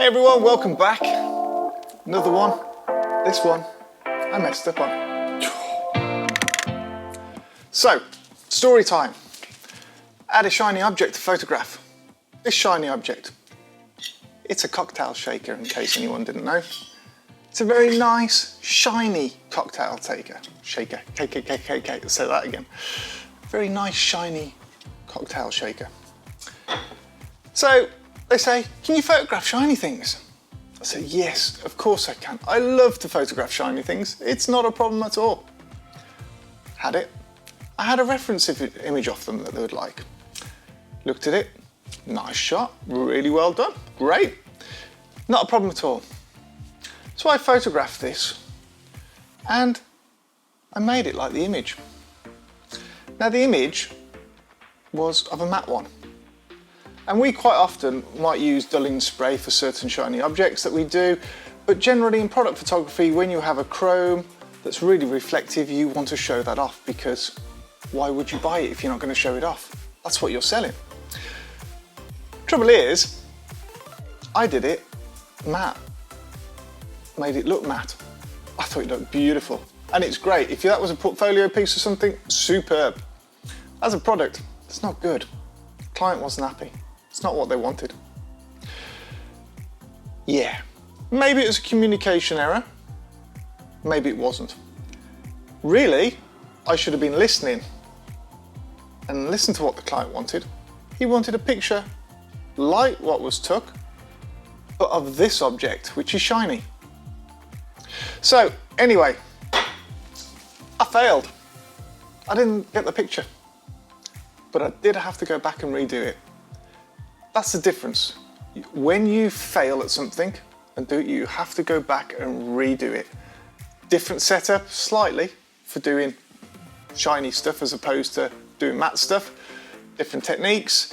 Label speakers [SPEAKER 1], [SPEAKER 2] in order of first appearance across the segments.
[SPEAKER 1] Hey everyone, welcome back. Another one. This one I messed up on. So, story time. I had a shiny object to photograph. This shiny object. It's a cocktail shaker, in case anyone didn't know. It's a very nice, shiny cocktail shaker. K. Say that again. Very nice, shiny cocktail shaker. So, they say, can you photograph shiny things? I say, yes, of course I can. I love to photograph shiny things. It's not a problem at all. Had it. I had a reference image of them that they would like. Looked at it. Nice shot. Really well done. Great. Not a problem at all. So I photographed this and I made it like the image. Now the image was of a matte one. And we quite often might use dulling spray for certain shiny objects that we do, but generally in product photography, when you have a chrome that's really reflective, you want to show that off, because why would you buy it if you're not going to show it off? That's what you're selling. Trouble is, I did it matte. Made it look matte. I thought it looked beautiful. And it's great. If that was a portfolio piece or something, superb. As a product, it's not good. Client wasn't happy. It's not what they wanted. Yeah, maybe it was a communication error. Maybe it wasn't. Really, I should have been listening and listened to what the client wanted. He wanted a picture like what was took, but of this object, which is shiny. So anyway, I failed. I didn't get the picture, but I did have to go back and redo it. That's the difference. When you fail at something and do it, you have to go back and redo it. Different setup, slightly, for doing shiny stuff as opposed to doing matte stuff. Different techniques.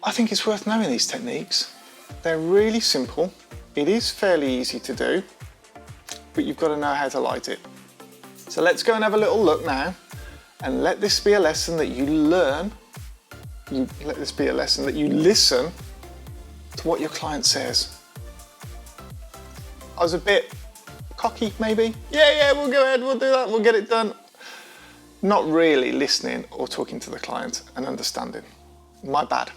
[SPEAKER 1] I think it's worth knowing these techniques. They're really simple. It is fairly easy to do, but you've got to know how to light it. So let's go and have a little look now, and let this be a lesson that you learn. Let this be a lesson that you listen to what your client says. I was a bit cocky, maybe. Yeah, we'll go ahead, we'll do that, we'll get it done. Not really listening or talking to the client and understanding. My bad.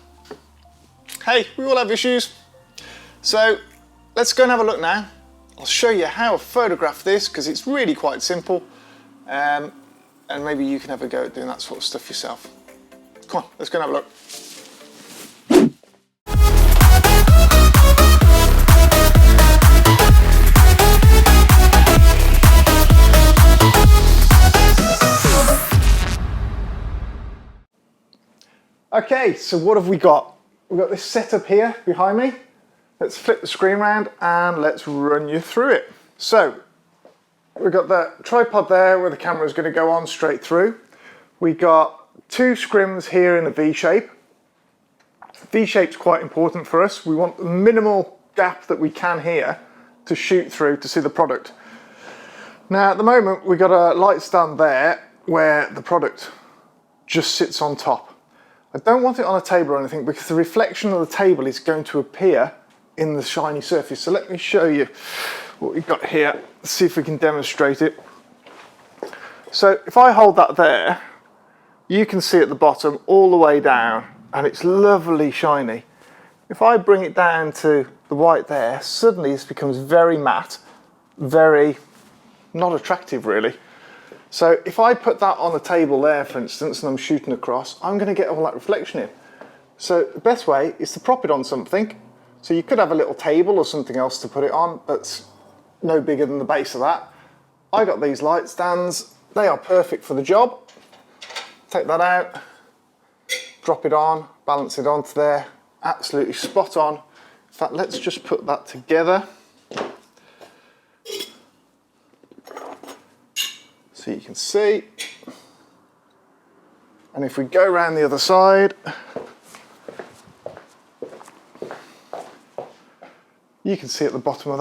[SPEAKER 1] Hey, we all have issues. So let's go and have a look now. I'll show you how to photograph this, because it's really quite simple. And maybe you can have a go at doing that sort of stuff yourself. Come on, let's go and have a look. Okay, so what have we got? We've got this setup here behind me. Let's flip the screen around and let's run you through it. So, we've got the tripod there where the camera is going to go on straight through. We got two scrims here in a V shape. V shape's quite important for us. We want the minimal gap that we can here to shoot through to see the product. Now at the moment we've got a light stand there where the product just sits on top. I don't want it on a table or anything, because the reflection of the table is going to appear in the shiny surface. So let me show you what we've got here. Let's see if we can demonstrate it. So if I hold that there, you can see at the bottom all the way down, and it's lovely shiny. If I bring it down to the white there, suddenly this becomes very matte, very not attractive really. So if I put that on a table there, for instance, and I'm shooting across, I'm going to get all that reflection in. So the best way is to prop it on something. So you could have a little table or something else to put it on that's no bigger than the base of that. I got these light stands. They are perfect for the job. Take that out, drop it on, balance it onto there, absolutely spot on. In fact, let's just put that together so you can see. And if we go around the other side, you can see at the bottom of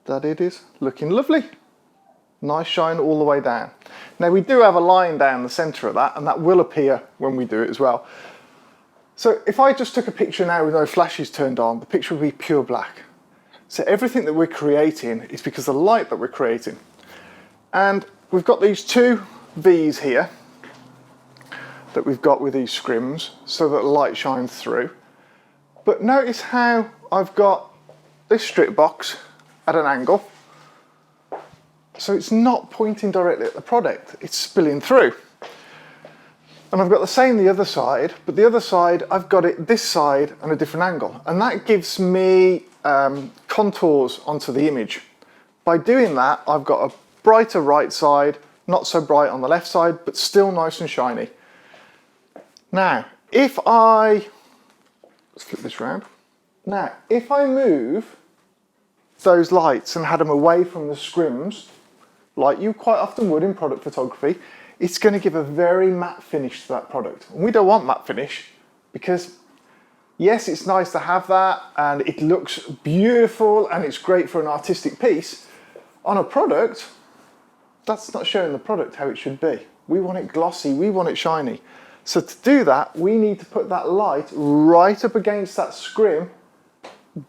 [SPEAKER 1] that it is looking lovely. Nice shine all the way down. Now we do have a line down the centre of that, and that will appear when we do it as well. So if I just took a picture now with no flashes turned on, the picture would be pure black. So everything that we're creating is because of the light that we're creating. And we've got these two V's here that we've got with these scrims so that the light shines through. But notice how I've got this strip box at an angle. So it's not pointing directly at the product, it's spilling through. And I've got the same the other side, but the other side, I've got it this side and a different angle. And that gives me contours onto the image. By doing that, I've got a brighter right side, not so bright on the left side, but still nice and shiny. Now, let's flip this round. Now, if I move those lights and had them away from the scrims, like you quite often would in product photography, it's going to give a very matte finish to that product. And we don't want matte finish because, yes, it's nice to have that and it looks beautiful and it's great for an artistic piece. On a product, that's not showing the product how it should be. We want it glossy, we want it shiny. So to do that, we need to put that light right up against that scrim.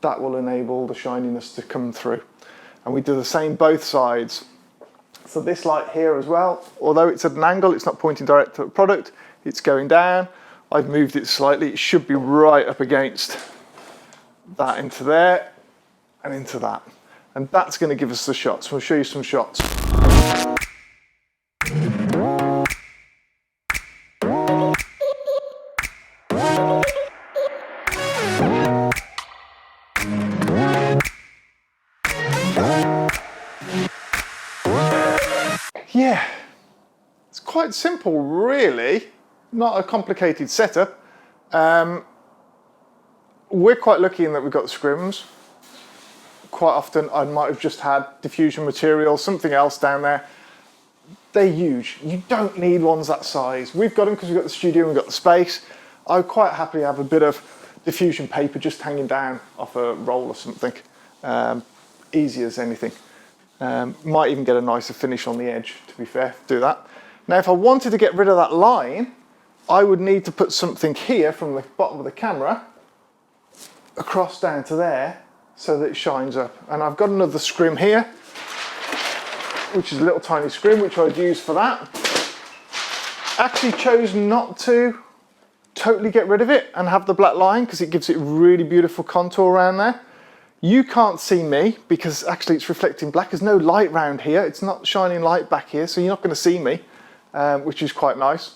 [SPEAKER 1] That will enable the shininess to come through. And we do the same both sides. So this light here as well, although it's at an angle, it's not pointing direct to the product, it's going down. I've moved it slightly, it should be right up against that into there and into that. And that's going to give us the shots. We'll show you some shots. Yeah, it's quite simple really, not a complicated setup. We're quite lucky in that we've got the scrims. Quite often I might have just had diffusion material, something else down there. They're huge, you don't need ones that size. We've got them because we've got the studio and we've got the space. I would quite happily have a bit of diffusion paper just hanging down off a roll or something. Easy as anything. Might even get a nicer finish on the edge, to be fair, do that. Now if I wanted to get rid of that line, I would need to put something here from the bottom of the camera across down to there so that it shines up. And I've got another scrim here, which is a little tiny scrim, which I'd use for that. Actually chose not to totally get rid of it and have the black line because it gives it really beautiful contour around there. You can't see me because actually it's reflecting black. There's no light round here. It's not shining light back here, so you're not going to see me, which is quite nice.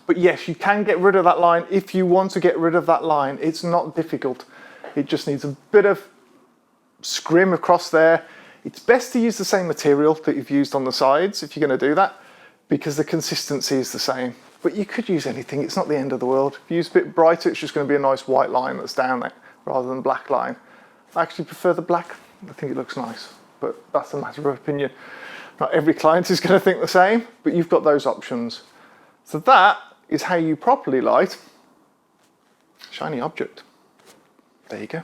[SPEAKER 1] But yes, you can get rid of that line if you want to get rid of that line. It's not difficult. It just needs a bit of scrim across there. It's best to use the same material that you've used on the sides if you're going to do that, because the consistency is the same. But you could use anything. It's not the end of the world. If you use a bit brighter, it's just going to be a nice white line that's down there rather than black line. I actually prefer the black. I think it looks nice, but that's a matter of opinion. Not every client is going to think the same, but you've got those options. So that is how you properly light a shiny object. There you go.